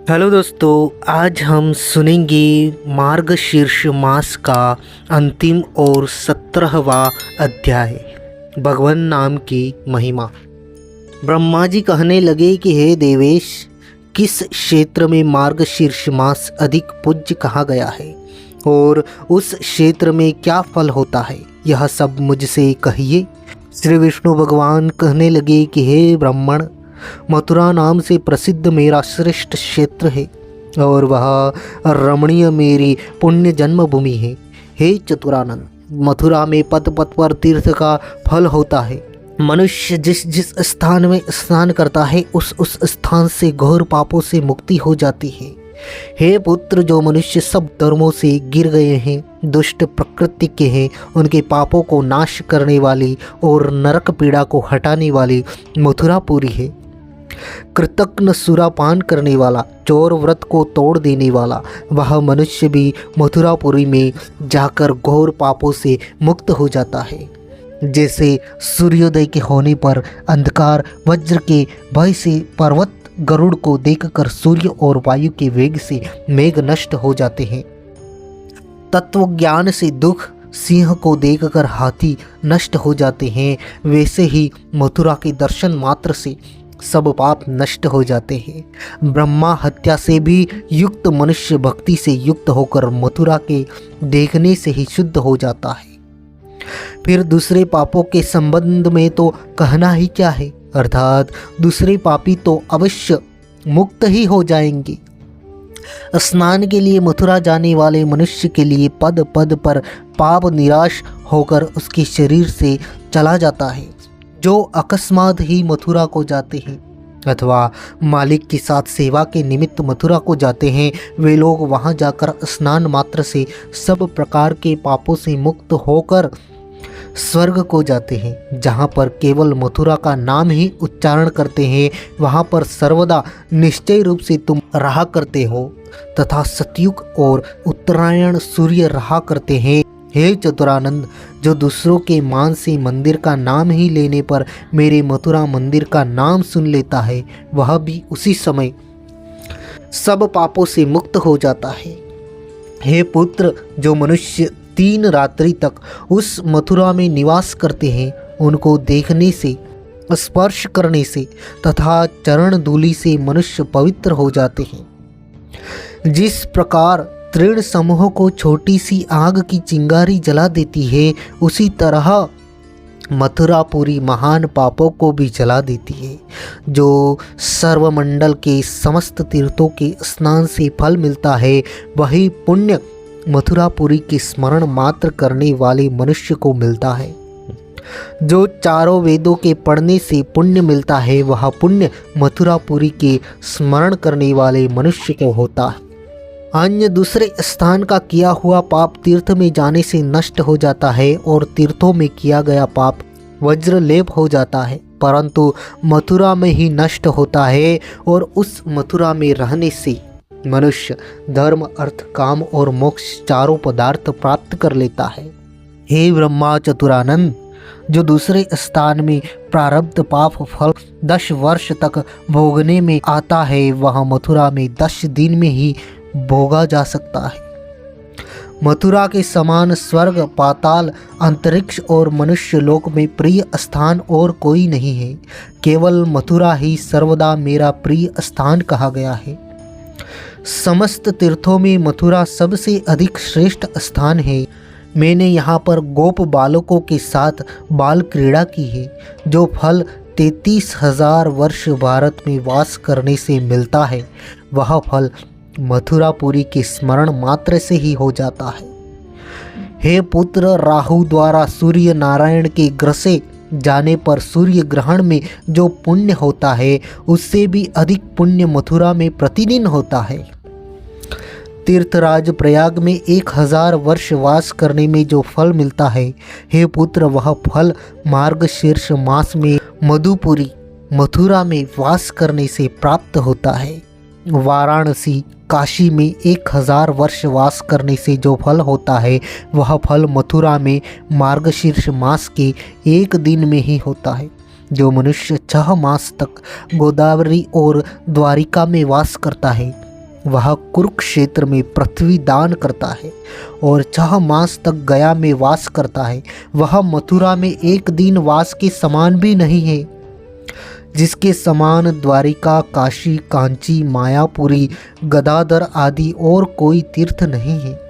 Hello दोस्तों, आज हम सुनेंगे मार्गशीर्ष मास का अंतिम और 17वां अध्याय, भगवान नाम की महिमा। ब्रह्मा जी कहने लगे कि हे देवेश, किस क्षेत्र में मार्गशीर्ष मास अधिक पूज्य कहा गया है और उस क्षेत्र में क्या फल होता है, यह सब मुझसे कहिए। श्री विष्णु भगवान कहने लगे कि हे ब्राह्मण, मथुरा नाम से प्रसिद्ध मेरा श्रेष्ठ क्षेत्र है और वह रमणीय मेरी पुण्य जन्मभूमि है। हे चतुरानंद, मथुरा में पद पद पर तीर्थ का फल होता है। मनुष्य जिस जिस स्थान में स्नान करता है उस स्थान से घोर पापों से मुक्ति हो जाती है। हे पुत्र, जो मनुष्य सब धर्मों से गिर गए हैं, दुष्ट प्रकृति के हैं, उनके पापों को नाश करने वाली और नरक पीड़ा को हटाने वाली मथुरापुरी है। कृतज्ञ सुरापान करने वाला, चोर व्रत को तोड़ देने वाला वह मनुष्य भी मथुरापुरी में जाकर घोर पापों से मुक्त हो जाता है। जैसे सूर्योदय के होने पर अंधकार वज्र के भय से पर्वत गरुड़ को देखकर सूर्य और वायु के वेग से मेघ नष्ट हो जाते हैं, तत्व ज्ञान से दुख सिंह को देखकर हाथी नष्ट हो जाते हैं, वैसे ही मथुरा के दर्शन मात्र से सब पाप नष्ट हो जाते हैं। ब्रह्मा हत्या से भी युक्त मनुष्य भक्ति से युक्त होकर मथुरा के देखने से ही शुद्ध हो जाता है। फिर दूसरे पापों के संबंध में तो कहना ही क्या है, अर्थात दूसरे पापी तो अवश्य मुक्त ही हो जाएंगे। स्नान के लिए मथुरा जाने वाले मनुष्य के लिए पद पद पर पाप निराश होकर उसके शरीर से चला जाता है। जो अकस्मात ही मथुरा को जाते हैं अथवा मालिक के साथ सेवा के निमित्त मथुरा को जाते हैं, वे लोग वहां जाकर स्नान मात्र से सब प्रकार के पापों से मुक्त होकर स्वर्ग को जाते हैं। जहाँ पर केवल मथुरा का नाम ही उच्चारण करते हैं, वहाँ पर सर्वदा निश्चय रूप से तुम रहा करते हो तथा सतयुग और उत्तरायण सूर्य रहा करते हैं। हे चतुरानंद, जो दूसरों के मान से मंदिर का नाम ही लेने पर मेरे मथुरा मंदिर का नाम सुन लेता है, वह भी उसी समय सब पापों से मुक्त हो जाता है। हे पुत्र, जो मनुष्य 3 रात्रि तक उस मथुरा में निवास करते हैं, उनको देखने से, स्पर्श करने से तथा चरण धूलि से मनुष्य पवित्र हो जाते हैं। जिस प्रकार तृण समूह को छोटी सी आग की चिंगारी जला देती है, उसी तरह मथुरापुरी महान पापों को भी जला देती है। जो सर्वमंडल के समस्त तीर्थों के स्नान से फल मिलता है, वही पुण्य मथुरापुरी के स्मरण मात्र करने वाले मनुष्य को मिलता है। जो चारों वेदों के पढ़ने से पुण्य मिलता है, वह पुण्य मथुरापुरी के स्मरण करने वाले मनुष्य को होता है। अन्य दूसरे स्थान का किया हुआ पाप तीर्थ में जाने से नष्ट हो जाता है और तीर्थों में किया गया पाप वज्र लेप हो जाता है, परंतु मथुरा में ही नष्ट होता है और उस मथुरा में रहने से मनुष्य धर्म, अर्थ, काम और मोक्ष चारों पदार्थ प्राप्त कर लेता है। हे ब्रह्मा चतुरानंद, जो दूसरे स्थान में प्रारब्ध पाप फल 10 वर्ष तक भोगने में आता है, वह मथुरा में 10 दिन में ही भोगा जा सकता है। मथुरा के समान स्वर्ग, पाताल, अंतरिक्ष और मनुष्य लोक में प्रिय स्थान और कोई नहीं है। केवल मथुरा ही सर्वदा मेरा प्रिय स्थान कहा गया है। समस्त तीर्थों में मथुरा सबसे अधिक श्रेष्ठ स्थान है। मैंने यहाँ पर गोप बालकों के साथ बाल क्रीड़ा की है। जो फल 33,000 वर्ष भारत में वास करने से मिलता है, वह फल मथुरापुरी के स्मरण मात्र से ही हो जाता है। हे पुत्र, राहु द्वारा सूर्य नारायण के ग्रसे जाने पर सूर्य ग्रहण में जो पुण्य होता है, उससे भी अधिक पुण्य मथुरा में प्रतिदिन होता है। तीर्थराज प्रयाग में 1000 वर्ष वास करने में जो फल मिलता है, हे पुत्र, वह फल मार्गशीर्ष मास में मधुपुरी मथुरा में वास करने से प्राप्त होता है। वाराणसी, काशी में 1000 वर्ष वास करने से जो फल होता है, वह फल मथुरा में मार्गशीर्ष मास के 1 दिन में ही होता है। जो मनुष्य 6 मास तक गोदावरी और द्वारिका में वास करता है, वह कुरुक्षेत्र में पृथ्वी दान करता है और 6 मास तक गया में वास करता है। वह मथुरा में एक दिन वास के समान भी नहीं है, जिसके समान द्वारिका, काशी, कांची, मायापुरी, गदाधर आदि और कोई तीर्थ नहीं है।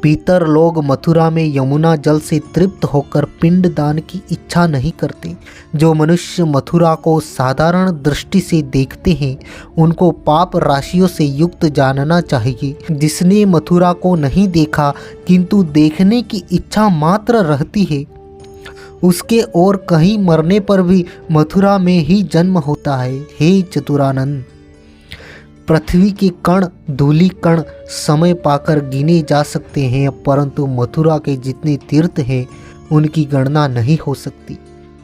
पीतर लोग मथुरा में यमुना जल से तृप्त होकर पिंड दान की इच्छा नहीं करते। जो मनुष्य मथुरा को साधारण दृष्टि से देखते हैं, उनको पाप राशियों से युक्त जानना चाहिए। जिसने मथुरा को नहीं देखा किंतु देखने की इच्छा मात्र रहती है, उसके और कहीं मरने पर भी मथुरा में ही जन्म होता है। हे चतुरानंद, पृथ्वी के कण, धूलि कण समय पाकर गिने जा सकते हैं, परंतु मथुरा के जितने तीर्थ हैं उनकी गणना नहीं हो सकती।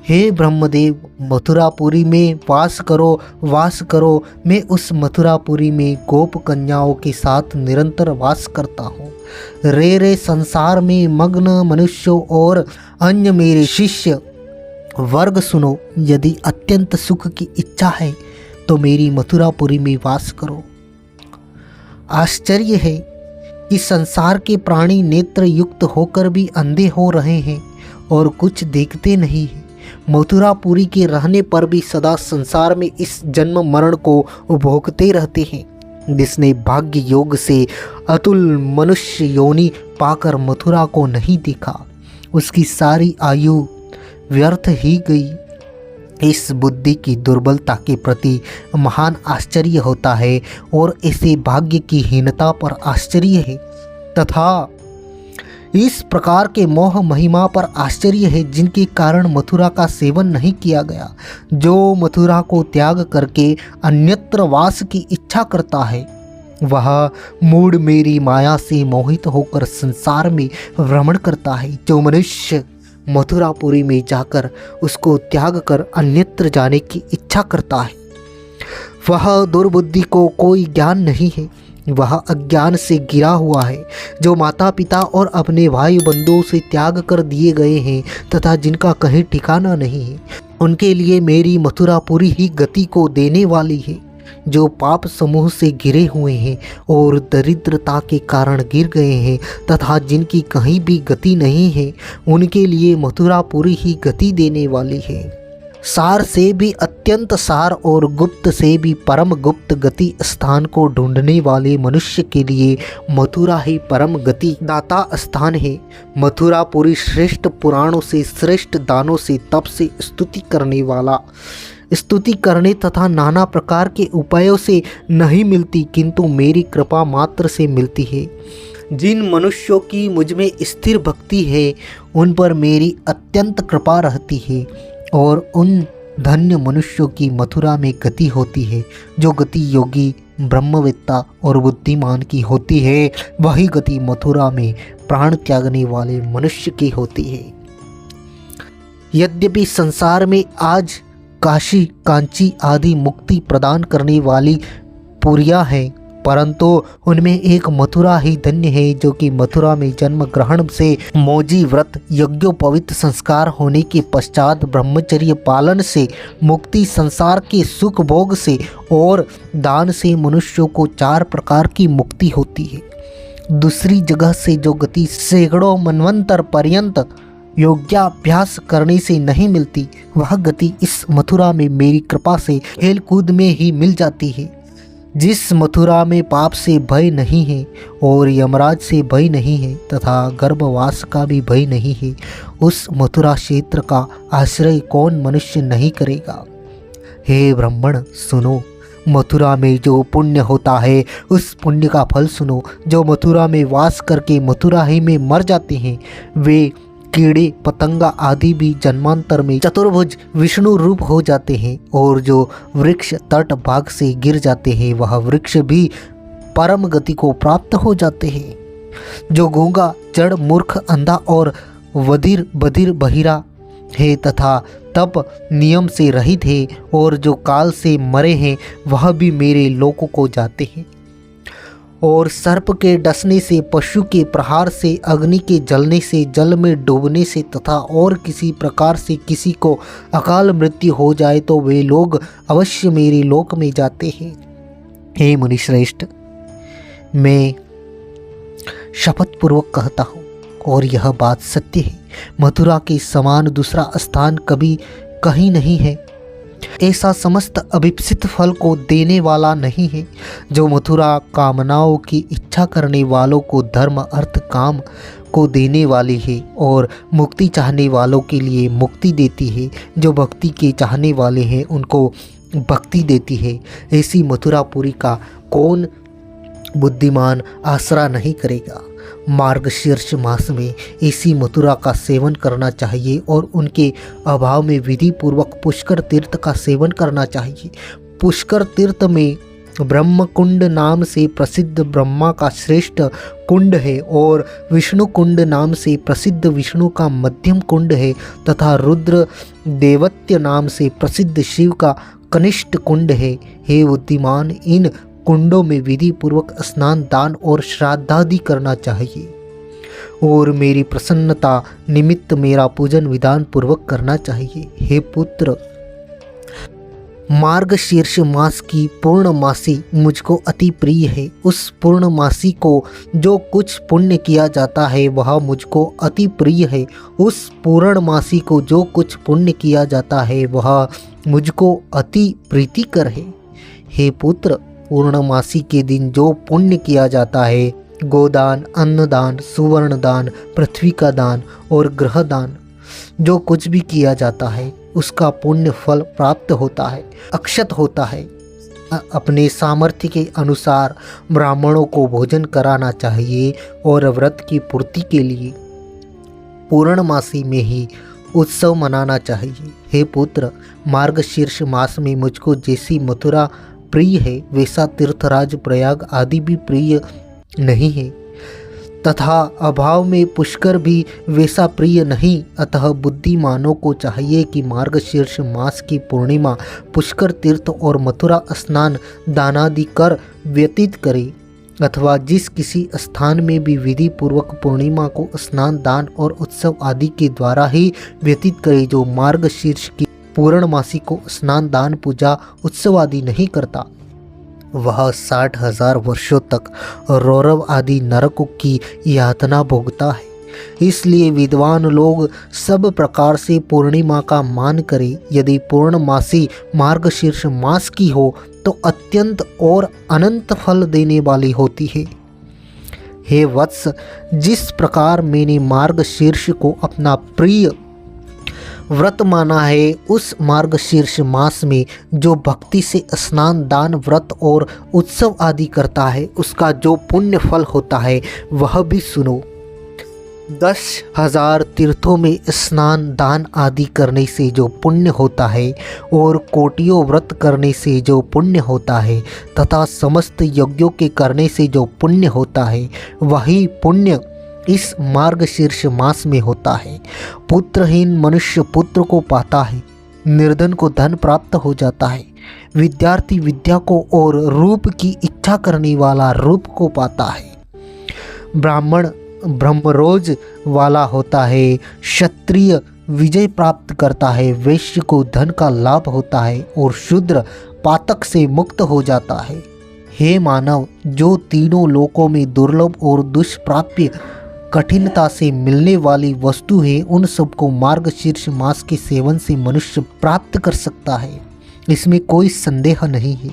हे ब्रह्मदेव, मथुरापुरी में वास करो, वास करो। मैं उस मथुरापुरी में गोप कन्याओं के साथ निरंतर वास करता हूँ। रे संसार में मग्न मनुष्यों और अन्य मेरे शिष्य वर्ग सुनो। यदि अत्यंत सुख की इच्छा है तो मेरी मथुरापुरी में वास करो। आश्चर्य है कि संसार के प्राणी नेत्र युक्त होकर भी अंधे हो रहे हैं और कुछ देखते नहीं हैं। मथुरापुरी के रहने पर भी सदा संसार में इस जन्म मरण को भोगते रहते हैं। जिसने भाग्य योग से अतुल मनुष्य योनि पाकर मथुरा को नहीं देखा, उसकी सारी आयु व्यर्थ ही गई। इस बुद्धि की दुर्बलता के प्रति महान आश्चर्य होता है और ऐसे भाग्य की हीनता पर आश्चर्य है, तथा इस प्रकार के मोह महिमा पर आश्चर्य है जिनके कारण मथुरा का सेवन नहीं किया गया। जो मथुरा को त्याग करके अन्यत्र वास की इच्छा करता है, वह मूढ़ मेरी माया से मोहित होकर संसार में भ्रमण करता है। जो मनुष्य मथुरापुरी में जाकर उसको त्याग कर अन्यत्र जाने की इच्छा करता है, वह दुर्बुद्धि को कोई ज्ञान नहीं है, वह अज्ञान से गिरा हुआ है। जो माता पिता और अपने भाई बंधुओं से त्याग कर दिए गए हैं तथा जिनका कहीं ठिकाना नहीं है, उनके लिए मेरी मथुरापुरी ही गति को देने वाली है। जो पाप समूह से घिरे हुए हैं और दरिद्रता के कारण गिर गए हैं तथा जिनकी कहीं भी गति नहीं है, उनके लिए मथुरापुरी ही गति देने वाली है। सार से भी अत्यंत सार और गुप्त से भी परम गुप्त गति स्थान को ढूंढने वाले मनुष्य के लिए मथुरा ही परम गति दाता स्थान है। मथुरापुरी श्रेष्ठ पुराणों से, श्रेष्ठ दानों से, तप से स्तुति करने वाला, स्तुति करने तथा नाना प्रकार के उपायों से नहीं मिलती, किंतु मेरी कृपा मात्र से मिलती है। जिन मनुष्यों की मुझ में स्थिर भक्ति है, उन पर मेरी अत्यंत कृपा रहती है और उन धन्य मनुष्यों की मथुरा में गति होती है। जो गति योगी, ब्रह्मवेत्ता और बुद्धिमान की होती है, वही गति मथुरा में प्राण त्यागने वाले मनुष्य की होती है। यद्यपि संसार में आज काशी, कांची आदि मुक्ति प्रदान करने वाली पुरियां हैं, परंतु उनमें एक मथुरा ही धन्य है, जो कि मथुरा में जन्म ग्रहण से, मौजी व्रत, यज्ञोपवीत संस्कार होने के पश्चात ब्रह्मचर्य पालन से, मुक्ति, संसार के सुख भोग से और दान से मनुष्यों को 4 प्रकार की मुक्ति होती है। दूसरी जगह से जो गति सैकड़ों मनवंतर पर्यंत योग्याभ्यास करने से नहीं मिलती, वह गति इस मथुरा में मेरी कृपा से खेल कूद में ही मिल जाती है। जिस मथुरा में पाप से भय नहीं है और यमराज से भय नहीं है तथा गर्भवास का भी भय नहीं है, उस मथुरा क्षेत्र का आश्रय कौन मनुष्य नहीं करेगा। हे ब्राह्मण सुनो, मथुरा में जो पुण्य होता है उस पुण्य का फल सुनो। जो मथुरा में वास करके मथुरा ही में मर जाते हैं, वे कीड़े पतंगा आदि भी जन्मांतर में चतुर्भुज विष्णु रूप हो जाते हैं, और जो वृक्ष तट भाग से गिर जाते हैं, वह वृक्ष भी परम गति को प्राप्त हो जाते हैं। जो गूंगा, जड़, मूर्ख, अंधा और वधिर, बधिर, बहिरा है तथा तप नियम से रहित है और जो काल से मरे हैं, वह भी मेरे लोकों को जाते हैं। और सर्प के डसने से, पशु के प्रहार से, अग्नि के जलने से, जल में डूबने से तथा और किसी प्रकार से किसी को अकाल मृत्यु हो जाए तो वे लोग अवश्य मेरे लोक में जाते हैं। हे मुनिश्रेष्ठ, मैं शपथ पूर्वक कहता हूँ और यह बात सत्य है, मथुरा के समान दूसरा स्थान कभी कहीं नहीं है। ऐसा समस्त अभिप्सित फल को देने वाला नहीं है जो मथुरा कामनाओं की इच्छा करने वालों को धर्म अर्थ काम को देने वाली है और मुक्ति चाहने वालों के लिए मुक्ति देती है। जो भक्ति के चाहने वाले हैं उनको भक्ति देती है। ऐसी मथुरापुरी का कौन बुद्धिमान आसरा नहीं करेगा। मार्गशीर्ष मास में ऐसी मथुरा का सेवन करना चाहिए और उनके अभाव में विधि पूर्वक पुष्कर तीर्थ का सेवन करना चाहिए। पुष्कर तीर्थ में ब्रह्म कुंड नाम से प्रसिद्ध ब्रह्मा का श्रेष्ठ कुंड है और विष्णु कुंड नाम से प्रसिद्ध विष्णु का मध्यम कुंड है तथा रुद्र देवत्य नाम से प्रसिद्ध शिव का कनिष्ठ कुंड है। हे बुद्धिमान, इन कुंडों में विधि पूर्वक स्नान दान और श्राद्धादि करना चाहिए और मेरी प्रसन्नता निमित्त मेरा पूजन विधान पूर्वक करना चाहिए। हे पुत्र, मार्गशीर्ष मास की पूर्णमासी मुझको अति प्रिय है। उस पूर्णमासी को जो कुछ पुण्य किया जाता है वह मुझको अति प्रिय है। उस पूर्णमासी को जो कुछ पुण्य किया जाता है वह मुझको अति प्रीतिकर है। हे पुत्र, पूर्णमासी के दिन जो पुण्य किया जाता है, गोदान, अन्नदान, सुवर्ण दान, पृथ्वी का दान और ग्रह दान, जो कुछ भी किया जाता है उसका पुण्य फल प्राप्त होता है, अक्षत होता है। अपने सामर्थ्य के अनुसार ब्राह्मणों को भोजन कराना चाहिए और व्रत की पूर्ति के लिए पूर्णमासी में ही उत्सव मनाना चाहिए। हे पुत्र, मार्गशीर्ष मास में मुझको जैसी मथुरा प्रिय है वैसा तीर्थराज प्रयाग आदि भी प्रिय नहीं है तथा अभाव में पुष्कर भी वैसा प्रिय नहीं। अतः बुद्धिमानों को चाहिए कि मार्गशीर्ष मास की पूर्णिमा पुष्कर तीर्थ और मथुरा स्नान दानादि कर व्यतीत करे अथवा जिस किसी स्थान में भी विधि पूर्वक पूर्णिमा को स्नान दान और उत्सव आदि के द्वारा ही व्यतीत करे। जो मार्गशीर्ष की पूर्णमासी को स्नान दान पूजा उत्सव आदि नहीं करता वह 60,000 वर्षों तक रौरव आदि नरकों की यातना भोगता है। इसलिए विद्वान लोग सब प्रकार से पूर्णिमा का मान करें। यदि पूर्णमासी मार्गशीर्ष मास की हो तो अत्यंत और अनंत फल देने वाली होती है। हे वत्स, जिस प्रकार मैंने मार्गशीर्ष को अपना प्रिय व्रत माना है, उस मार्गशीर्ष मास में जो भक्ति से स्नान दान व्रत और उत्सव आदि करता है उसका जो पुण्य फल होता है वह भी सुनो। 10,000 तीर्थों में स्नान दान आदि करने से जो पुण्य होता है और कोटियों व्रत करने से जो पुण्य होता है तथा समस्त यज्ञों के करने से जो पुण्य होता है वही पुण्य इस मार्गशीर्ष मास में होता है। पुत्रहीन मनुष्य पुत्र को पाता है, निर्धन को धन प्राप्त हो जाता है, विद्यार्थी विद्या को और रूप की इच्छा करने वाला रूप को पाता है, ब्राह्मण ब्रह्मरोज वाला होता है, क्षत्रिय विजय प्राप्त करता है, वैश्य को धन का लाभ होता है और शूद्र पातक से मुक्त हो जाता है। हे मानव, जो तीनों लोकों में दुर्लभ और दुष्प्राप्य कठिनता से मिलने वाली वस्तु है उन सबको मार्गशीर्ष मास के सेवन से मनुष्य प्राप्त कर सकता है, इसमें कोई संदेह नहीं है।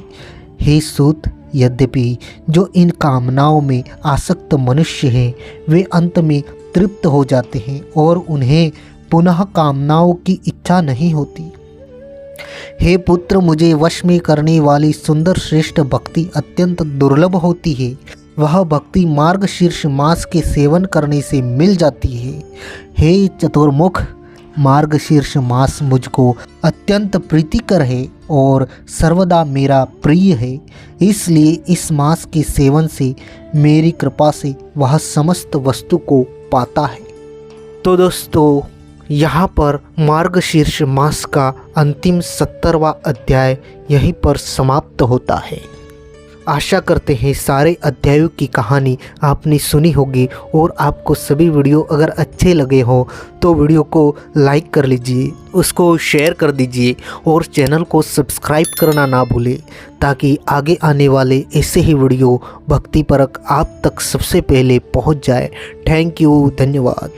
हे सूत, यद्यपि जो इन कामनाओं में आसक्त मनुष्य हैं वे अंत में तृप्त हो जाते हैं और उन्हें पुनः कामनाओं की इच्छा नहीं होती। हे पुत्र, मुझे वश में करने वाली सुंदर श्रेष्ठ भक्ति अत्यंत दुर्लभ होती है। वह भक्ति मार्गशीर्ष मास के सेवन करने से मिल जाती है। हे चतुर्मुख, मार्गशीर्ष मास मुझको अत्यंत प्रीतिकर है और सर्वदा मेरा प्रिय है, इसलिए इस मास के सेवन से मेरी कृपा से वह समस्त वस्तु को पाता है। तो दोस्तों, यहाँ पर मार्गशीर्ष मास का अंतिम 70वां अध्याय यहीं पर समाप्त होता है। आशा करते हैं सारे अध्यायों की कहानी आपने सुनी होगी और आपको सभी वीडियो अगर अच्छे लगे हों तो वीडियो को लाइक कर लीजिए, उसको शेयर कर दीजिए और चैनल को सब्सक्राइब करना ना भूलें ताकि आगे आने वाले ऐसे ही वीडियो भक्तिपरक आप तक सबसे पहले पहुंच जाए। थैंक यू, धन्यवाद।